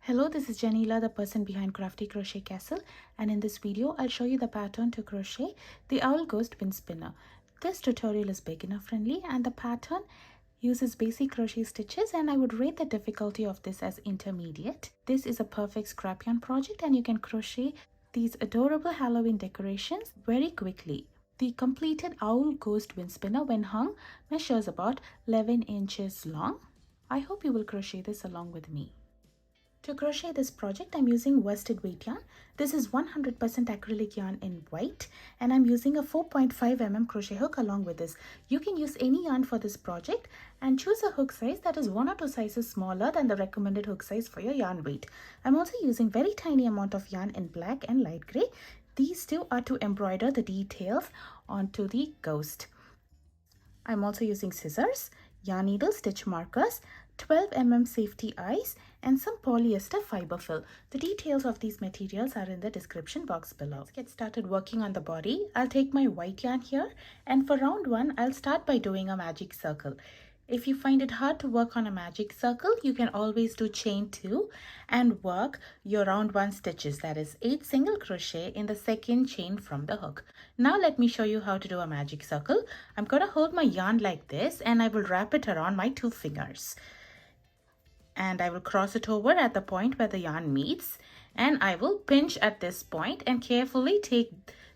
Hello, this is Janila, the person behind Crafty Crochet Castle, and in this video I'll show you the pattern to crochet the Owl Ghost Wind Spinner. This tutorial is beginner friendly and the pattern uses basic crochet stitches, and I would rate the difficulty of this as intermediate. This is a perfect scrap yarn project and you can crochet these adorable Halloween decorations very quickly. The completed Owl Ghost Wind Spinner when hung measures about 11 inches long. I hope you will crochet this along with me. To crochet this project, I'm using worsted weight yarn. This is 100% acrylic yarn in white, and I'm using a 4.5 mm crochet hook along with this. You can use any yarn for this project and choose a hook size that is 1 or 2 sizes smaller than the recommended hook size for your yarn weight. I'm also using very tiny amount of yarn in black and light gray. These two are to embroider the details onto the ghost. I'm also using scissors, yarn needle, stitch markers, 12 mm safety eyes, and some polyester fiber fill. The details of these materials are in the description box below. Let's get started working on the body. I'll take my white yarn here, and for round 1, I'll start by doing a magic circle. If you find it hard to work on a magic circle, you can always do chain 2 and work your round 1 stitches, that is 8 single crochet in the second chain from the hook. Now let me show you how to do a magic circle. I'm going to hold my yarn like this and I will wrap it around my 2 fingers. And I will cross it over at the point where the yarn meets, and I will pinch at this point and carefully take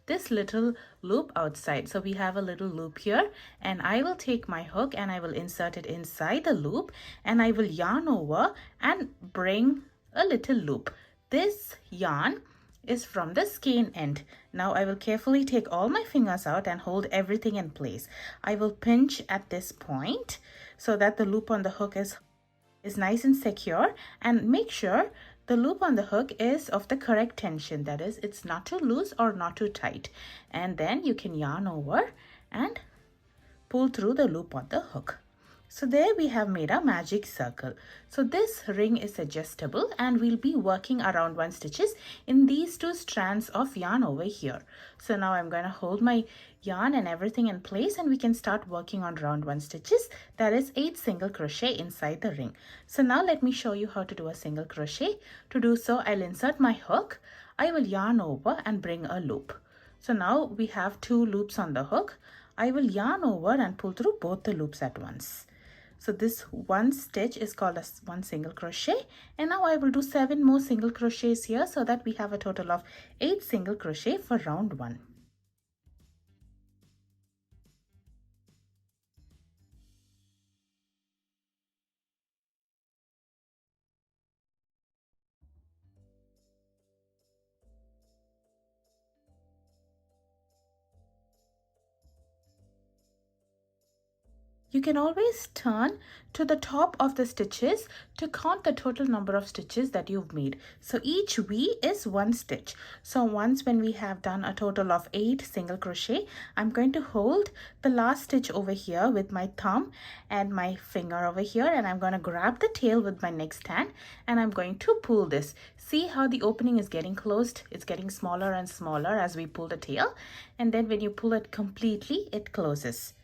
this little loop outside. So we have a little loop here, and I will take my hook and I will insert it inside the loop, and I will yarn over and bring a little loop. This yarn is from the skein end. Now I will carefully take all my fingers out and hold everything in place. I will pinch at this point so that the loop on the hook is nice and secure, and make sure the loop on the hook is of the correct tension, that is, it's not too loose or not too tight. And then you can yarn over and pull through the loop on the hook. So there we have made a magic circle. So this ring is adjustable and we'll be working around 1 stitches in these 2 strands of yarn over here. So now I'm going to hold my yarn and everything in place, and we can start working on round 1 stitches, that is 8 single crochet inside the ring. So now let me show you how to do a single crochet. To do so, I'll insert my hook, I will yarn over and bring a loop. So now we have 2 loops on the hook. I will yarn over and pull through both the loops at once. So this 1 stitch is called as 1 single crochet, and now I will do 7 more single crochets here so that we have a total of 8 single crochet for round 1. You can always turn to the top of the stitches to count the total number of stitches that you've made. So each V is 1 stitch. So once when we have done a total of 8 single crochet, I'm going to hold the last stitch over here with my thumb and my finger over here, and I'm going to grab the tail with my next hand and I'm going to pull this. See how the opening is getting closed? It's getting smaller and smaller as we pull the tail, and then when you pull it completely, it closes.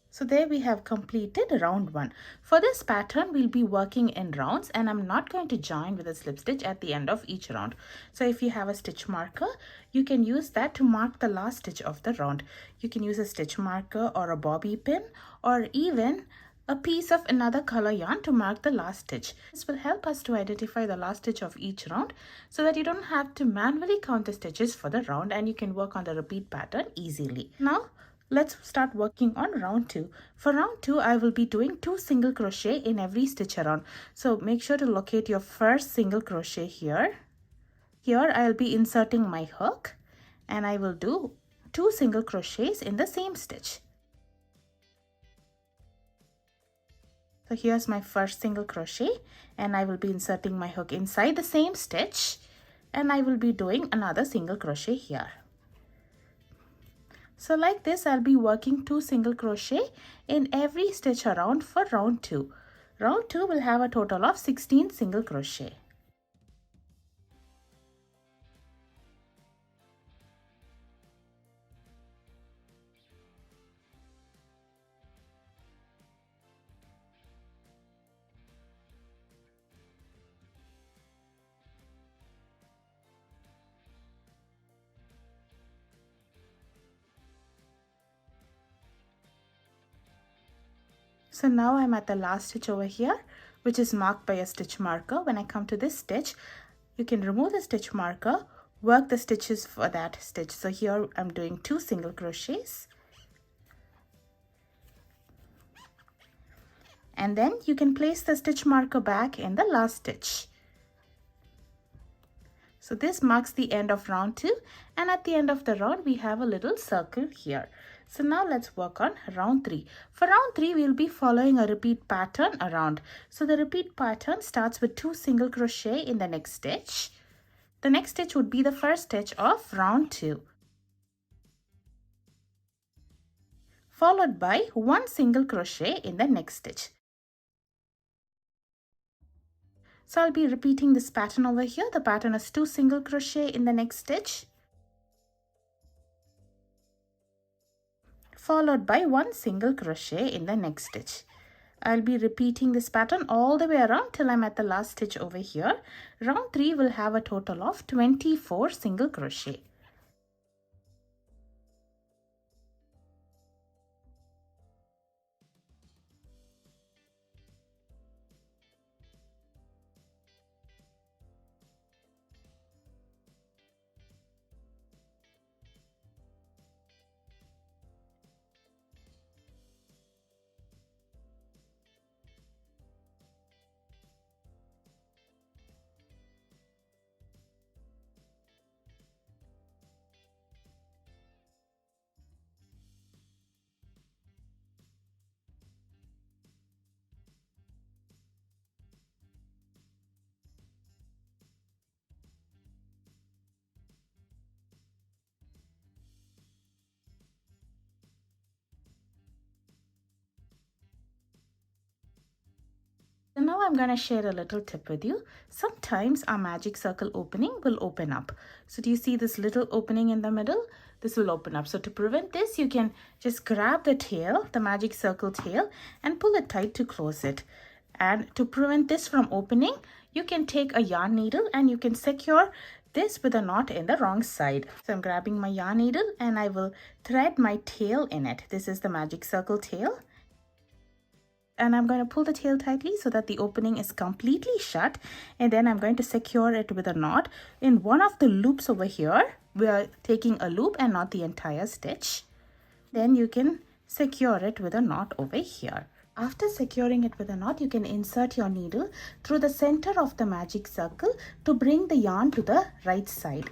So there we have completed round 1. For this pattern, we'll be working in rounds, and I'm not going to join with a slip stitch at the end of each round. So if you have a stitch marker, you can use that to mark the last stitch of the round. You can use a stitch marker or a bobby pin or even a piece of another color yarn to mark the last stitch. This will help us to identify the last stitch of each round so that you don't have to manually count the stitches for the round, and you can work on the repeat pattern easily. Now, let's start working on round 2. For round 2, I will be doing 2 single crochet in every stitch around. So make sure to locate your first single crochet here. Here I'll be inserting my hook and I will do 2 single crochets in the same stitch. So here's my first single crochet, and I will be inserting my hook inside the same stitch, and I will be doing another single crochet here. So like this, I'll be working 2 single crochet in every stitch around for round 2. Round 2 will have a total of 16 single crochet. So now I'm at the last stitch over here, which is marked by a stitch marker. When I come to this stitch, you can remove the stitch marker, work the stitches for that stitch. So here I'm doing 2 single crochets. And then you can place the stitch marker back in the last stitch. So this marks the end of round 2, and at the end of the round we have a little circle here. So now let's work on round 3. For round 3 we'll be following a repeat pattern around. So the repeat pattern starts with 2 single crochet in the next stitch. The next stitch would be the first stitch of round 2. Followed by 1 single crochet in the next stitch. So I'll be repeating this pattern over here. The pattern is 2 single crochet in the next stitch, followed by 1 single crochet in the next stitch. I'll be repeating this pattern all the way around till I'm at the last stitch over here. Round 3 will have a total of 24 single crochet. So now I'm going to share a little tip with you. Sometimes our magic circle opening will open up. So do you see this little opening in the middle? This will open up. So to prevent this, you can just grab the tail, the magic circle tail, and pull it tight to close it. And to prevent this from opening, you can take a yarn needle and you can secure this with a knot in the wrong side. So I'm grabbing my yarn needle and I will thread my tail in it. This is the magic circle tail. And I'm going to pull the tail tightly so that the opening is completely shut, and then I'm going to secure it with a knot. In one of the loops over here, we are taking a loop and not the entire stitch. Then you can secure it with a knot over here. After securing it with a knot, you can insert your needle through the center of the magic circle to bring the yarn to the right side.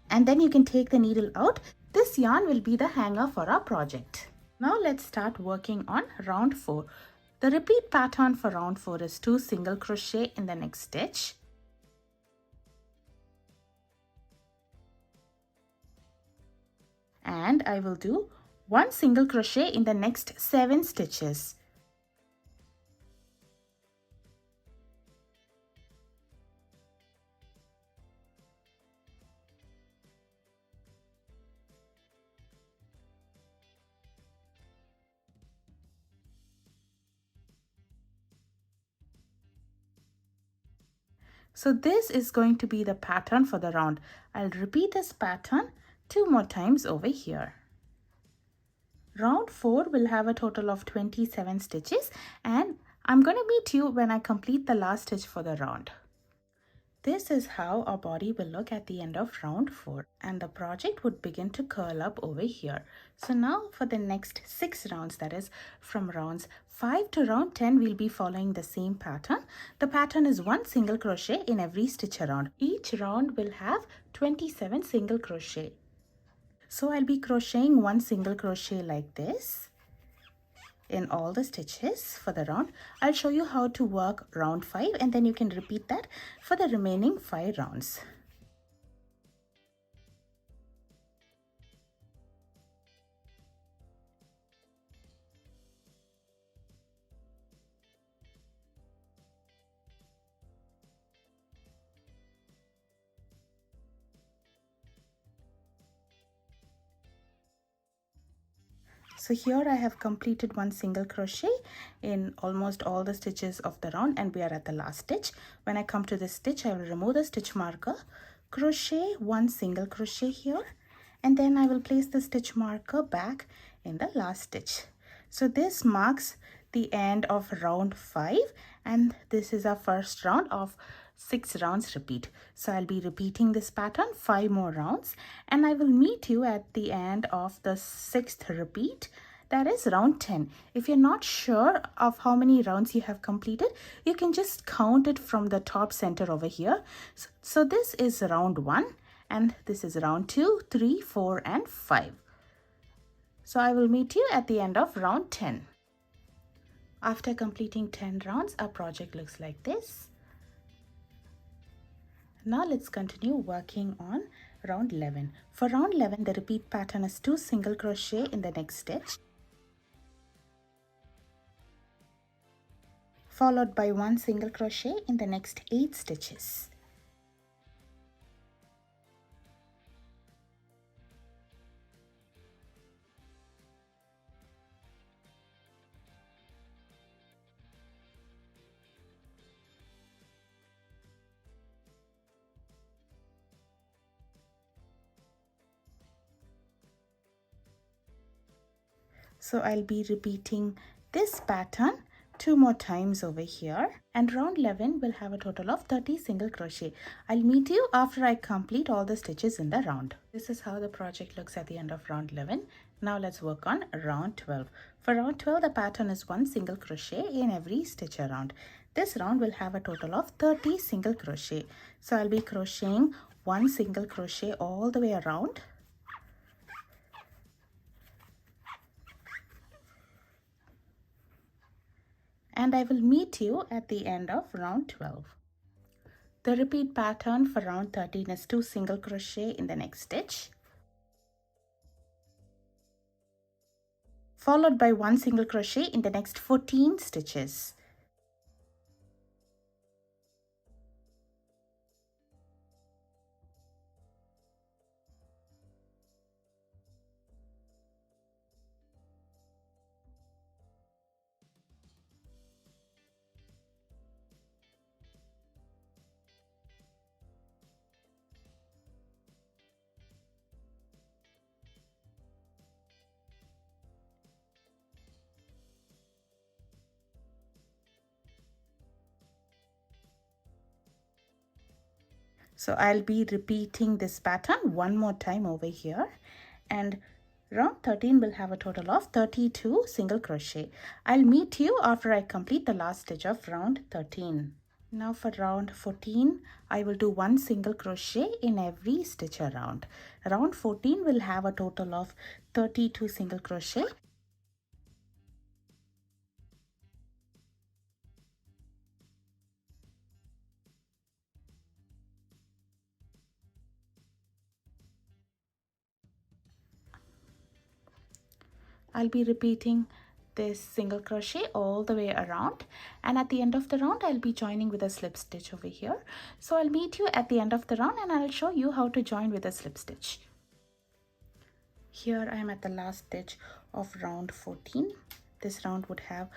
And then you can take the needle out. This yarn will be the hanger for our project. Now let's start working on round 4. The repeat pattern for round 4 is 2 single crochet in the next stitch, and I will do 1 single crochet in the next 7 stitches. So this is going to be the pattern for the round. I'll repeat this pattern 2 more times over here. Round 4 will have a total of 27 stitches, and I'm going to meet you when I complete the last stitch for the round. This is how our body will look at the end of round 4, and the project would begin to curl up over here. So now for the next 6 rounds, that is from rounds 5 to round 10, we'll be following the same pattern. The pattern is 1 single crochet in every stitch around. Each round will have 27 single crochet. So I'll be crocheting 1 single crochet like this in all the stitches for the round. I'll show you how to work round 5, and then you can repeat that for the remaining 5 rounds. So here I have completed 1 single crochet in almost all the stitches of the round, and we are at the last stitch. When I come to this stitch, I will remove the stitch marker, crochet 1 single crochet here, and then I will place the stitch marker back in the last stitch. So this marks the end of round 5, and this is our first round of 6 rounds repeat. So I'll be repeating this pattern 5 more rounds, and I will meet you at the end of the 6th repeat, that is round 10. If you're not sure of how many rounds you have completed, you can just count it from the top center over here. So this is round 1, and this is round 2, 3, 4, and 5. So I will meet you at the end of round 10. After completing 10 rounds, our project looks like this. Now let's continue working on round 11. For round 11, the repeat pattern is 2 single crochet in the next stitch, followed by 1 single crochet in the next 8 stitches. So I'll be repeating this pattern 2 more times over here, and round 11 will have a total of 30 single crochet. I'll meet you after I complete all the stitches in the round. This is how the project looks at the end of round 11. Now let's work on round 12. For round 12, the pattern is 1 single crochet in every stitch around. This round will have a total of 30 single crochet. So I'll be crocheting 1 single crochet all the way around. And I will meet you at the end of round 12. The repeat pattern for round 13 is 2 single crochet in the next stitch, followed by 1 single crochet in the next 14 stitches. So I'll be repeating this pattern 1 more time over here, and round 13 will have a total of 32 single crochet. I'll meet you after I complete the last stitch of round 13. Now for round 14, I will do 1 single crochet in every stitch around. Round 14 will have a total of 32 single crochet. I'll be repeating this single crochet all the way around, and at the end of the round I'll be joining with a slip stitch over here. So I'll meet you at the end of the round and I'll show you how to join with a slip stitch. Here I am at the last stitch of round 14. This round would have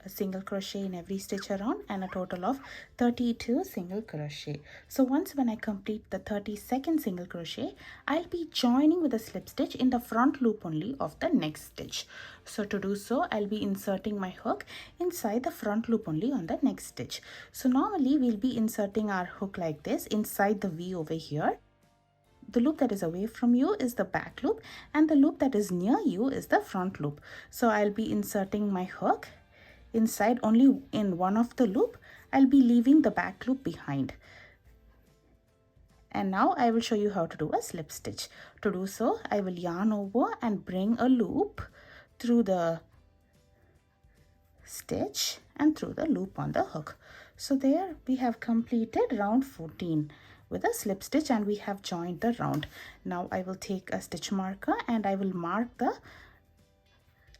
a single crochet in every stitch around and a total of 32 single crochet. So once when I complete the 32nd single crochet, I'll be joining with a slip stitch in the front loop only of the next stitch. So to do so, I'll be inserting my hook inside the front loop only on the next stitch. So normally we'll be inserting our hook like this inside the V over here. The loop that is away from you is the back loop, and the loop that is near you is the front loop. So I'll be inserting my hook inside only in one of the loop. I'll be leaving the back loop behind. And now I will show you how to do a slip stitch. To do so, I will yarn over and bring a loop through the stitch and through the loop on the hook. So there we have completed round 14 with a slip stitch, and we have joined the round. Now I will take a stitch marker and I will mark the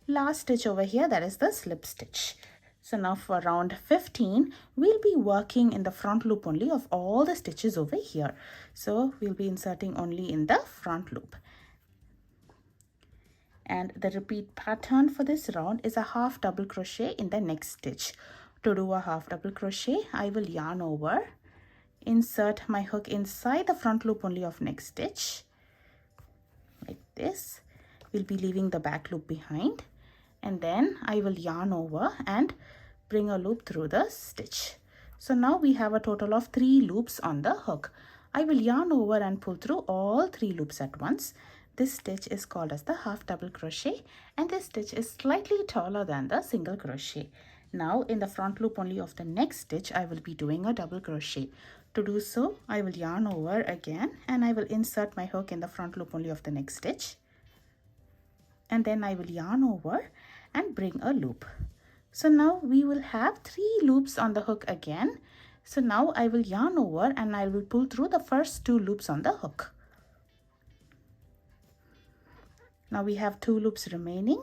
last stitch over here, that is the slip stitch. So now for round 15, we'll be working in the front loop only of all the stitches over here. So we'll be inserting only in the front loop. And the repeat pattern for this round is a half double crochet in the next stitch. To do a half double crochet, I will yarn over, insert my hook inside the front loop only of next stitch like this. We'll be leaving the back loop behind, and then I will yarn over and bring a loop through the stitch. So now we have a total of 3 loops on the hook. I will yarn over and pull through all 3 loops at once. This stitch is called as the half double crochet, and this stitch is slightly taller than the single crochet. Now in the front loop only of the next stitch, I will be doing a double crochet. To do so, I will yarn over again and I will insert my hook in the front loop only of the next stitch. And then I will yarn over and bring a loop. So now we will have 3 loops on the hook again. So now I will yarn over and I will pull through the first 2 loops on the hook. Now we have 2 loops remaining.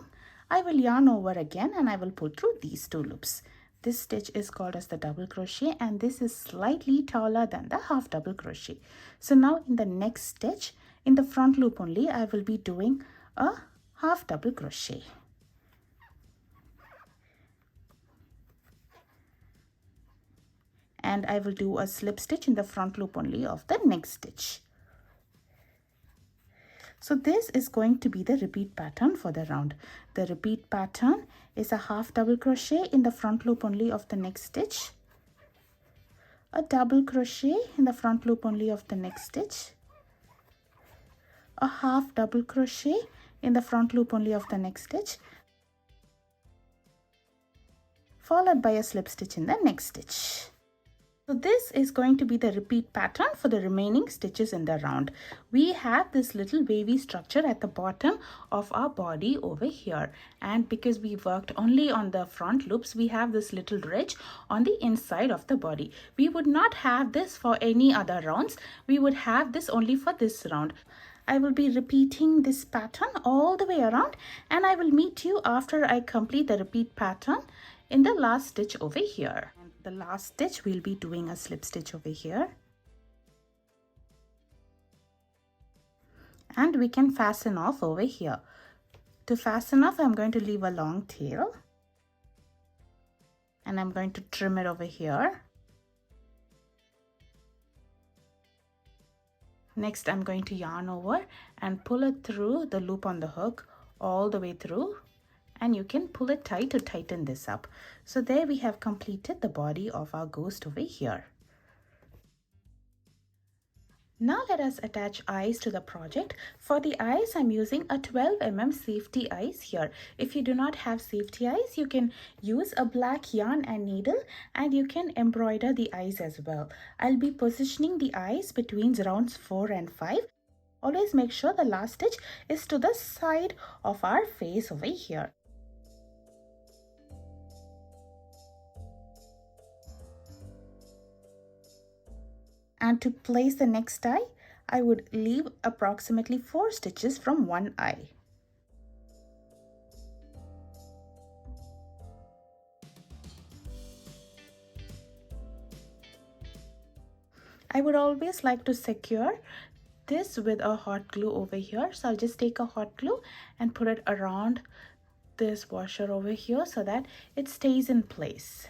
I will yarn over again and I will pull through these 2 loops. This stitch is called as the double crochet, and this is slightly taller than the half double crochet. So now in the next stitch, in the front loop only, I will be doing a half double crochet. And I will do a slip stitch in the front loop only of the next stitch. So this is going to be the repeat pattern for the round. The repeat pattern is a half double crochet in the front loop only of the next stitch, a double crochet in the front loop only of the next stitch, a half double crochet in the front loop only of the next stitch, followed by a slip stitch in the next stitch. So this is going to be the repeat pattern for the remaining stitches in the round. We have this little wavy structure at the bottom of our body over here, and because we worked only on the front loops, we have this little ridge on the inside of the body. We would not have this for any other rounds. We would have this only for this round. I will be repeating this pattern all the way around, and I will meet you after I complete the repeat pattern in the last stitch over here. The last stitch, we'll be doing a slip stitch over here, and we can fasten off over here. To fasten off, I'm going to leave a long tail and I'm going to trim it over here. Next, I'm going to yarn over and pull it through the loop on the hook all the way through, and you can pull it tight to tighten this up. So there we have completed the body of our ghost over here. Now let us attach eyes to the project. For the eyes, I'm using a 12 mm safety eyes here. If you do not have safety eyes, you can use a black yarn and needle, and you can embroider the eyes as well. I'll be positioning the eyes between rounds 4 and 5. Always make sure the last stitch is to the side of our face over here. And to place the next eye, I would leave approximately 4 stitches from one eye. I would always like to secure this with a hot glue over here. So I'll just take a hot glue and put it around this washer over here so that it stays in place.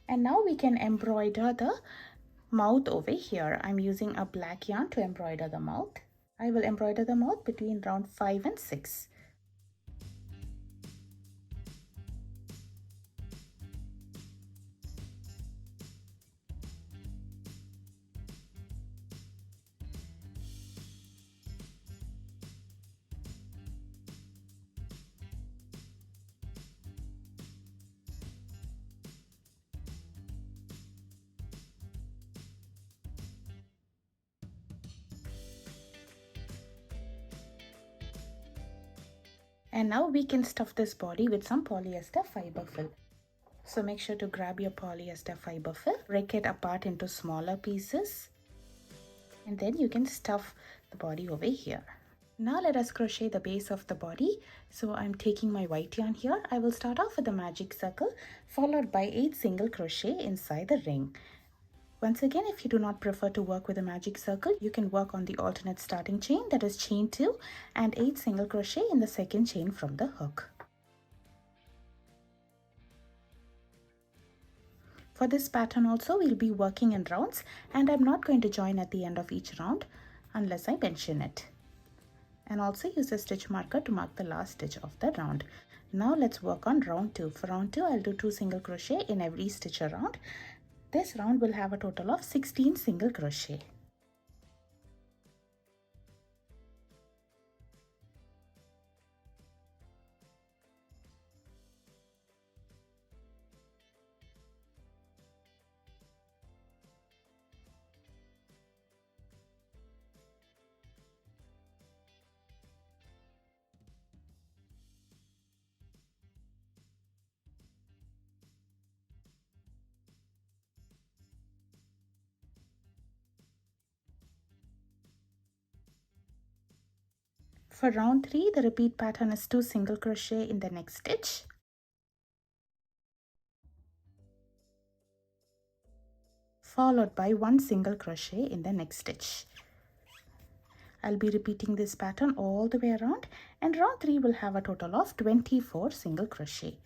And now we can embroider the mouth over here. I'm using a black yarn to embroider the mouth. I will embroider the mouth between round 5 and 6. And now we can stuff this body with some polyester fiber fill. So make sure to grab your polyester fiber fill, break it apart into smaller pieces, and then you can stuff the body over here. Now let us crochet the base of the body. So I'm taking my white yarn here. I will start off with a magic circle followed by 8 single crochet inside the ring. Once again, if you do not prefer to work with a magic circle, you can work on the alternate starting chain, that is chain 2, and 8 single crochet in the second chain from the hook. For this pattern also, we'll be working in rounds, and I'm not going to join at the end of each round unless I mention it. and also use a stitch marker to mark the last stitch of the round. Now let's work on round 2. For round 2, I'll do 2 single crochet in every stitch around. This round will have a total of 16 single crochet. For round 3, the repeat pattern is 2 single crochet in the next stitch. Followed by 1 single crochet in the next stitch. I'll be repeating this pattern all the way around, and round 3 will have a total of 24 single crochet.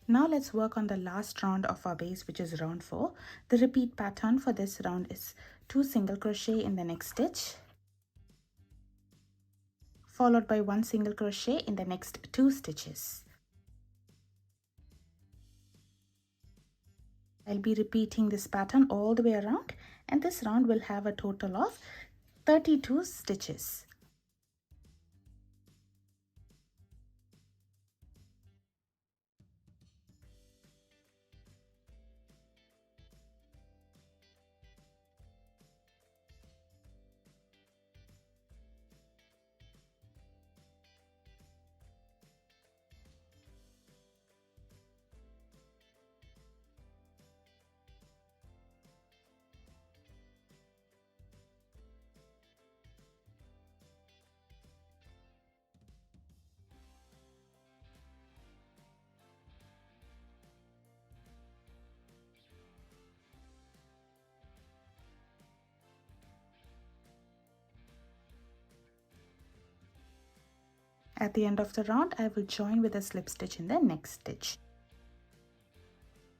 Now let's work on the last round of our base, which is round 4. The repeat pattern for this round is 2 single crochet in the next stitch, followed by 1 single crochet in the next 2 stitches. I'll be repeating this pattern all the way around, and this round will have a total of 32 stitches. At the end of the round, I will join with a slip stitch in the next stitch.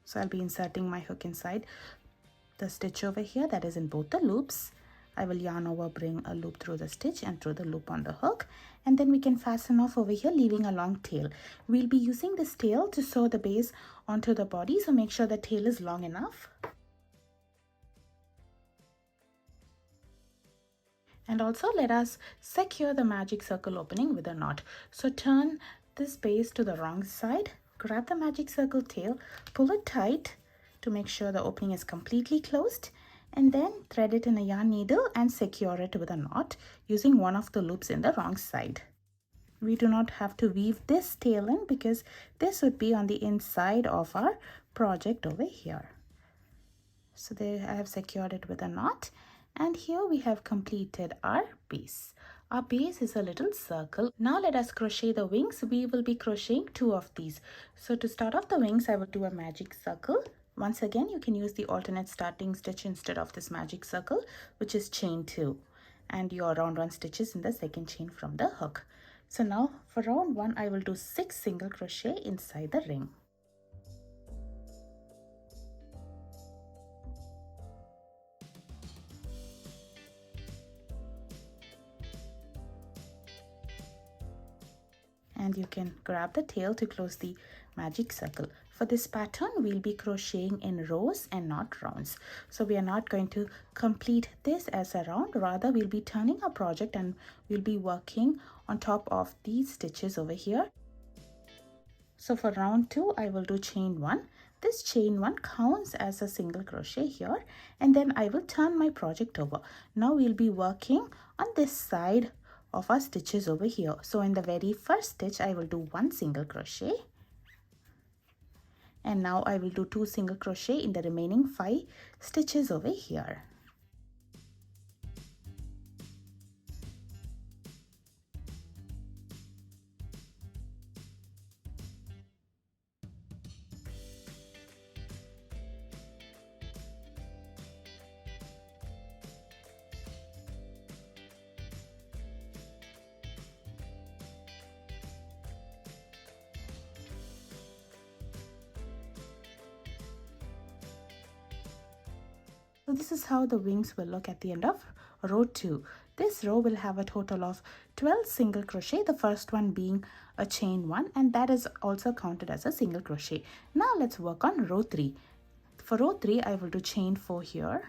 So I'll be inserting my hook inside the stitch over here that is in both the loops. I will yarn over, bring a loop through the stitch and through the loop on the hook, and then we can fasten off over here, leaving a long tail. We'll be using this tail to sew the base onto the body, so make sure the tail is long enough. And also let us secure the magic circle opening with a knot. So turn this base to the wrong side, grab the magic circle tail, pull it tight to make sure the opening is completely closed, and then thread it in a yarn needle and secure it with a knot using one of the loops in the wrong side. We do not have to weave this tail in because this would be on the inside of our project over here. So there I have secured it with a knot. And here we have completed our base. Our base is a little circle. Now let us crochet the wings. We will be crocheting 2 of these. So to start off the wings, I will do a magic circle. Once again, you can use the alternate starting stitch instead of this magic circle, which is chain 2. And your round 1 stitches in the second chain from the hook. So now for round 1, I will do 6 single crochet inside the ring. And you can grab the tail to close the magic circle. For this pattern, we'll be crocheting in rows and not rounds. So we are not going to complete this as a round, rather we'll be turning our project and we'll be working on top of these stitches over here. So for round 2, I will do chain 1. This chain 1 counts as a single crochet here, and then I will turn my project over. Now we'll be working on this side of our stitches over here. So in the very first stitch, I will do 1 single crochet, and now I will do 2 single crochet in the remaining 5 stitches over here. So this is how the wings will look at the end of row 2. This row will have a total of 12 single crochet, the first one being a chain 1, and that is also counted as a single crochet. Now let's work on row 3. For row 3, I will do chain 4 here.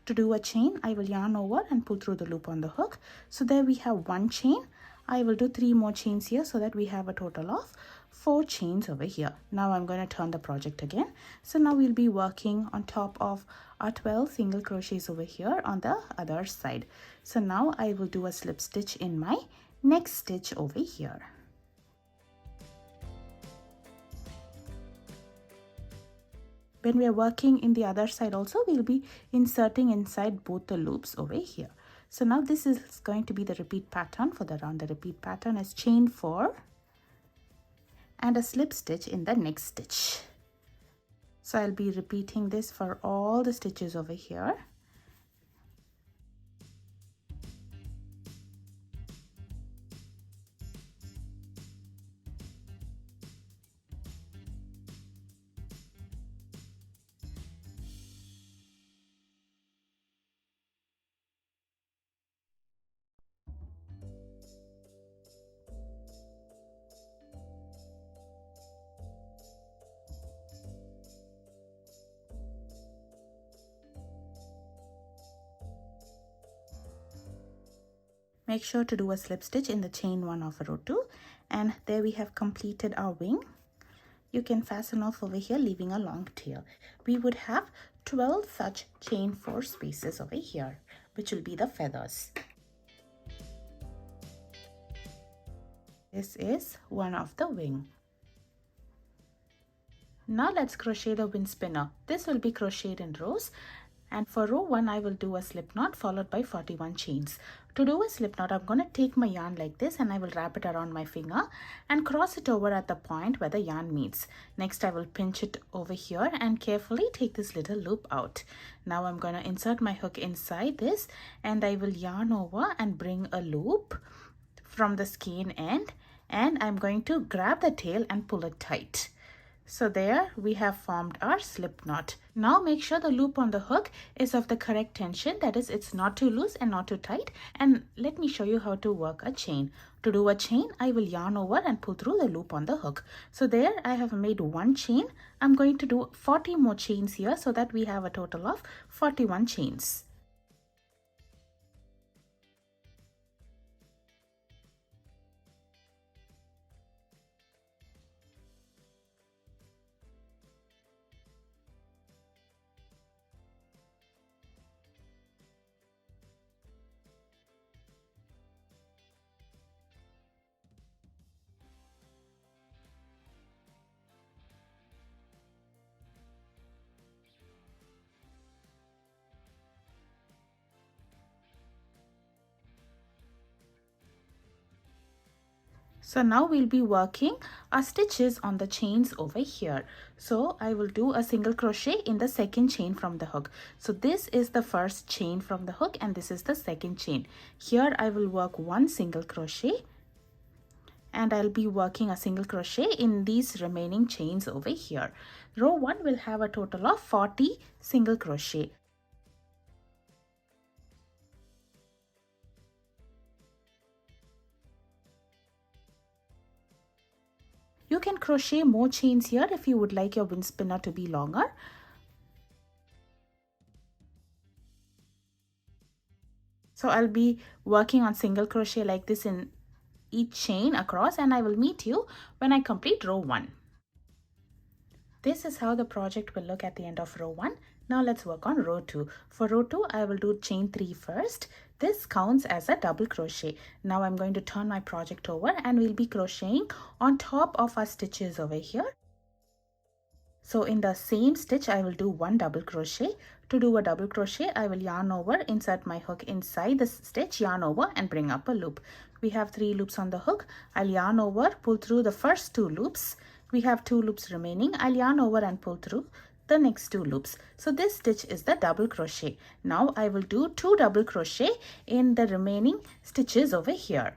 To do a chain, I will yarn over and pull through the loop on the hook. So there we have 1 chain. I will do 3 more chains here so that we have a total of 4 chains over here. Now I'm going to turn the project again. So now we'll be working on top of our 12 single crochets over here on the other side. So now I will do a slip stitch in my next stitch over here. When we are working in the other side also, we'll be inserting inside both the loops over here. So now this is going to be the repeat pattern for the round. The repeat pattern is chain 4 and a slip stitch in the next stitch. So I'll be repeating this for all the stitches over here. Make sure to do a slip stitch in the chain 1 of row 2, and there we have completed our wing. You can fasten off over here, leaving a long tail. We would have 12 such chain 4 spaces over here, which will be the feathers. This is one of the wing. Now let's crochet the wind spinner. This will be crocheted in rows. And for row 1, I will do a slip knot followed by 41 chains. To do a slip knot, I'm going to take my yarn like this and I will wrap it around my finger and cross it over at the point where the yarn meets. Next, I will pinch it over here and carefully take this little loop out. Now I'm going to insert my hook inside this and I will yarn over and bring a loop from the skein end, and I'm going to grab the tail and pull it tight. So there we have formed our slip knot. Now make sure the loop on the hook is of the correct tension, that is, it's not too loose and not too tight. And let me show you how to work a chain. To do a chain, I will yarn over and pull through the loop on the hook. So there I have made 1 chain. I'm going to do 40 more chains here so that we have a total of 41 chains. So now we'll be working our stitches on the chains over here. So I will do a single crochet in the second chain from the hook. So this is the first chain from the hook and this is the second chain. Here I will work 1 single crochet and I'll be working a single crochet in these remaining chains over here. Row 1 will have a total of 40 single crochet. You can crochet more chains here if you would like your wind spinner to be longer. So I'll be working on single crochet like this in each chain across, and I will meet you when I complete row 1. This is how the project will look at the end of row 1. Now let's work on row 2. For row 2, I will do chain 3 first. This counts as a double crochet. Now I'm going to turn my project over and we'll be crocheting on top of our stitches over here. So in the same stitch, I will do 1 double crochet. To do a double crochet, I will yarn over, insert my hook inside the stitch, yarn over and bring up a loop. We have 3 loops on the hook. I'll yarn over, pull through the first 2 loops. We have 2 loops remaining. I'll yarn over and pull through the next 2 loops. So this stitch is the double crochet. Now I will do 2 double crochet in the remaining stitches over here.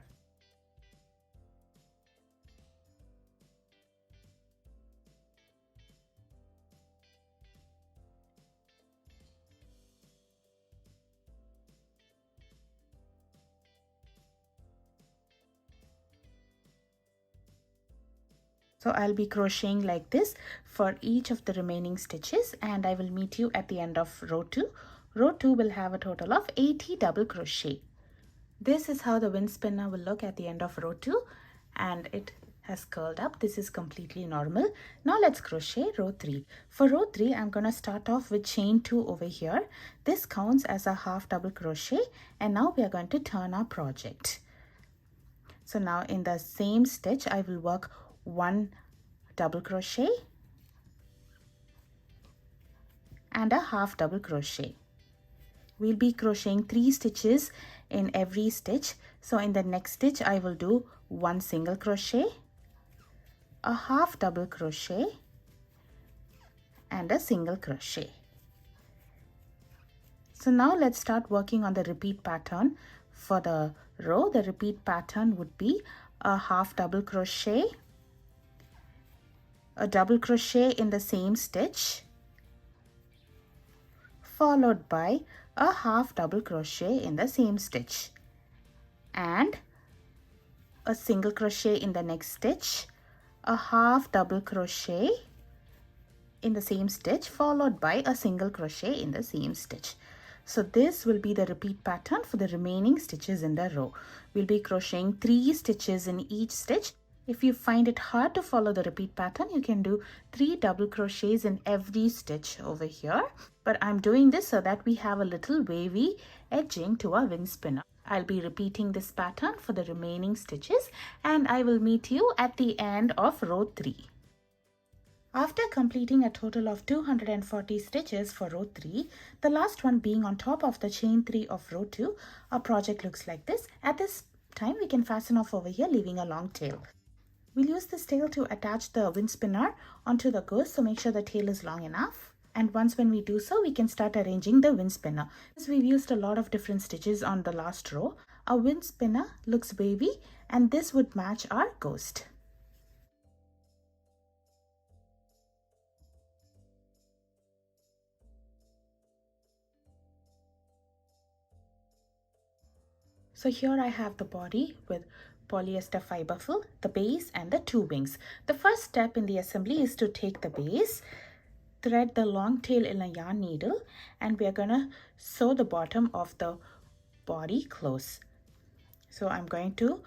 So I'll be crocheting like this for each of the remaining stitches, and I will meet you at the end of row 2. Row 2 will have a total of 80 double crochet. This is how the wind spinner will look at the end of row 2, and it has curled up. This is completely normal. Now let's crochet row 3. For row 3, I'm going to start off with chain 2 over here. This counts as a half double crochet, and now we are going to turn our project. So now in the same stitch, I will work 1 double crochet and a half double crochet. We'll be crocheting 3 stitches in every stitch. So in the next stitch, I will do 1 single crochet, a half double crochet and a single crochet. So now let's start working on the repeat pattern for the row. The repeat pattern would be a half double crochet, a double crochet in the same stitch, followed by a half double crochet in the same stitch, and a single crochet in the next stitch, a half double crochet in the same stitch, followed by a single crochet in the same stitch. So this will be the repeat pattern for the remaining stitches in the row. We'll be crocheting 3 stitches in each stitch. If you find it hard to follow the repeat pattern, you can do 3 double crochets in every stitch over here. But I'm doing this so that we have a little wavy edging to our wind spinner. I'll be repeating this pattern for the remaining stitches, and I will meet you at the end of row 3. After completing a total of 240 stitches for row 3, the last one being on top of the chain 3 of row 2, our project looks like this. At this time, we can fasten off over here, leaving a long tail. We'll use this tail to attach the wind spinner onto the ghost, so make sure the tail is long enough. And once when we do so, we can start arranging the wind spinner. As we've used a lot of different stitches on the last row, our wind spinner looks wavy, and this would match our ghost. So here I have the body with polyester fiber fill, the base and the 2 wings. The first step in the assembly is to take the base, thread the long tail in a yarn needle, and we are going to sew the bottom of the body close. So I'm going to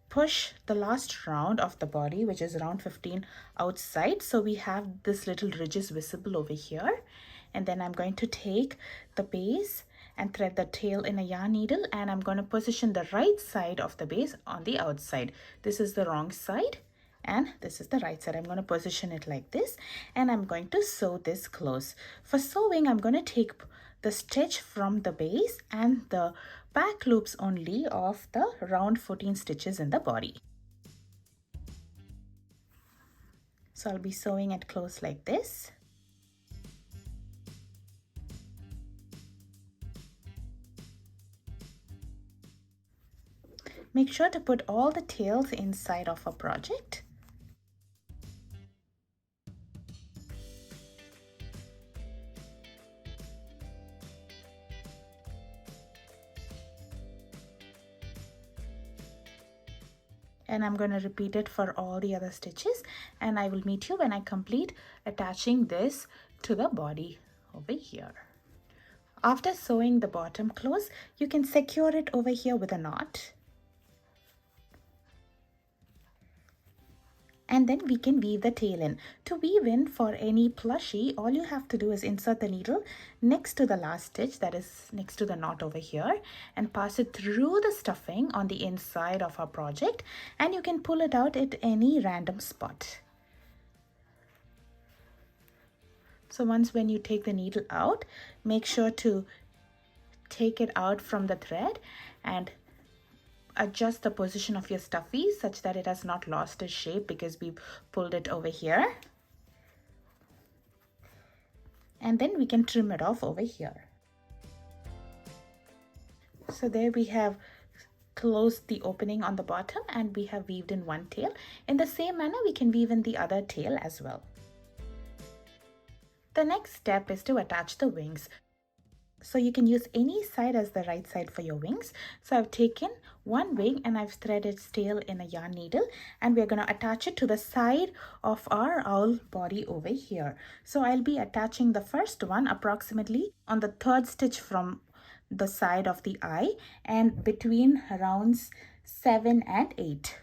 push the last round of the body, which is round 15, outside, so we have this little ridges visible over here. And then I'm going to take the base and thread the tail in a yarn needle, and I'm going to position the right side of the base on the outside. This is the wrong side and this is the right side. I'm going to position it like this, and I'm going to sew this close. For sewing, I'm going to take the stitch from the base and the back loops only of the round 14 stitches in the body. So I'll be sewing it close like this. Make sure to put all the tails inside of a project. And I'm going to repeat it for all the other stitches, and I will meet you when I complete attaching this to the body over here. After sewing the bottom close, you can secure it over here with a knot. And then we can weave the tail in. To weave in for any plushie, all you have to do is insert the needle next to the last stitch, that is next to the knot over here, and pass it through the stuffing on the inside of our project, and you can pull it out at any random spot. So once when you take the needle out, make sure to take it out from the thread and adjust the position of your stuffy such that it has not lost its shape because we pulled it over here. And then we can trim it off over here. So there we have closed the opening on the bottom and we have weaved in one tail. In the same manner, we can weave in the other tail as well. The next step is to attach the wings. So you can use any side as the right side for your wings. So I've taken one wing and I've threaded its tail in a yarn needle, and we're going to attach it to the side of our owl body over here. So I'll be attaching the first one approximately on the third stitch from the side of the eye and between rounds 7 and 8.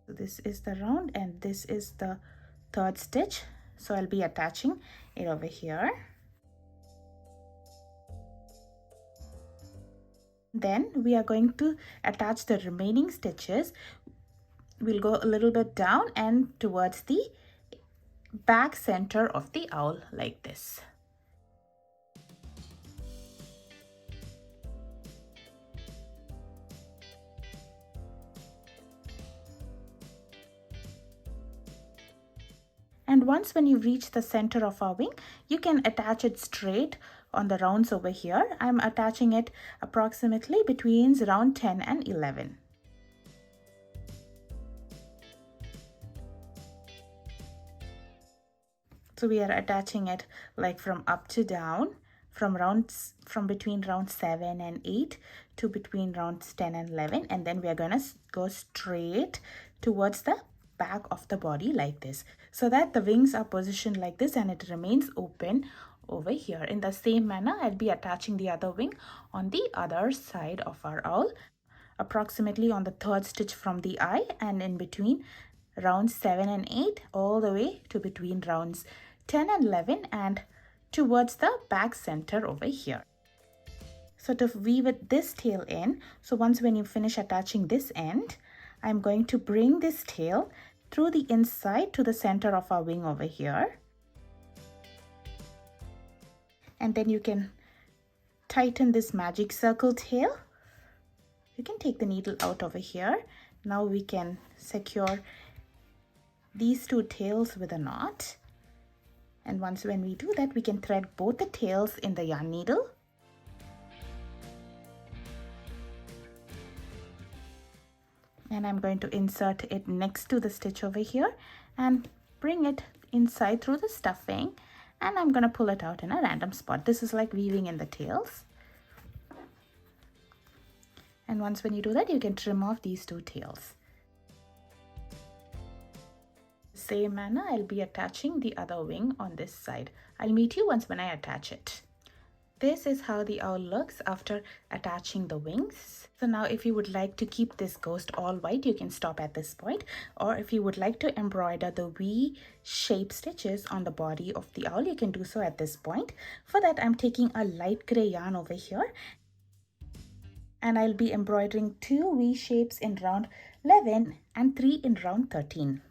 So this is the round and this is the third stitch. So I'll be attaching it over here. Then we are going to attach the remaining stitches. We'll go a little bit down and towards the back center of the owl like this. And once when you reach the center of our wing, you can attach it straight on the rounds over here. I'm attaching it approximately between round 10 and 11. So we are attaching it like from up to down, from between round 7 and 8 to between rounds 10 and 11, and then we are going to go straight towards the back of the body like this, so that the wings are positioned like this and it remains open over here. In the same manner, I'll be attaching the other wing on the other side of our owl, approximately on the third stitch from the eye and in between rounds 7 and 8 all the way to between rounds 10 and 11 and towards the back center over here. So to weave it this tail in, so once when you finish attaching this end, I'm going to bring this tail through the inside to the center of our wing over here. And then you can tighten this magic circle tail. You can take the needle out over here. Now we can secure these two tails with a knot. And once when we do that, we can thread both the tails in the yarn needle. And I'm going to insert it next to the stitch over here and bring it inside through the stuffing, and I'm going to pull it out in a random spot. This is like weaving in the tails. And once when you do that, you can trim off these two tails. Same manner, I'll be attaching the other wing on this side. I'll meet you once when I attach it. This is how the owl looks after attaching the wings. So now if you would like to keep this ghost all white, you can stop at this point. Or if you would like to embroider the V shape stitches on the body of the owl, you can do so at this point. For that, I'm taking a light gray yarn over here. And I'll be embroidering 2 V shapes in round 11 and 3 in round 13.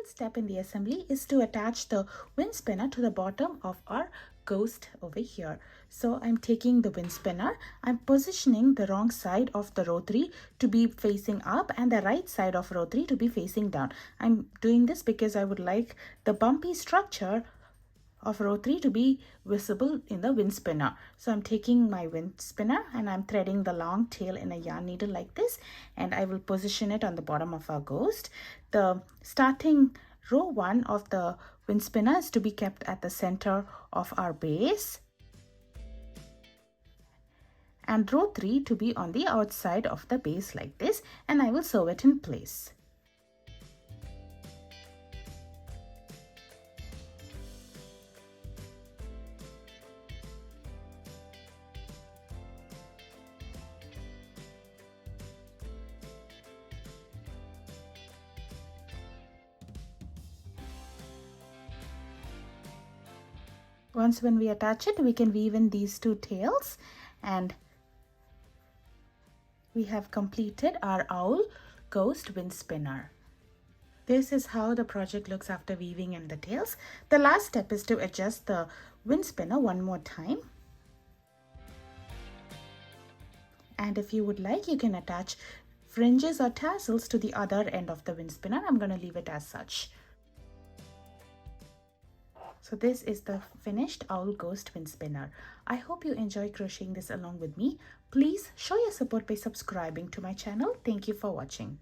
Step in the assembly is to attach the wind spinner to the bottom of our ghost over here. So I'm taking the wind spinner, I'm positioning the wrong side of the row 3 to be facing up and the right side of row 3 to be facing down. I'm doing this because I would like the bumpy structure of row 3 to be visible in the wind spinner. So I'm taking my wind spinner and I'm threading the long tail in a yarn needle like this, and I will position it on the bottom of our ghost. The starting row 1 of the wind spinner is to be kept at the center of our base, and row 3 to be on the outside of the base like this, and I will sew it in place. Once when we attach it, we can weave in these 2 tails, and we have completed our owl ghost wind spinner. This is how the project looks after weaving in the tails. The last step is to adjust the wind spinner one more time. And if you would like, you can attach fringes or tassels to the other end of the wind spinner. I'm going to leave it as such. So this is the finished owl ghost wind spinner. I hope you enjoy crocheting this along with me. Please show your support by subscribing to my channel. Thank you for watching.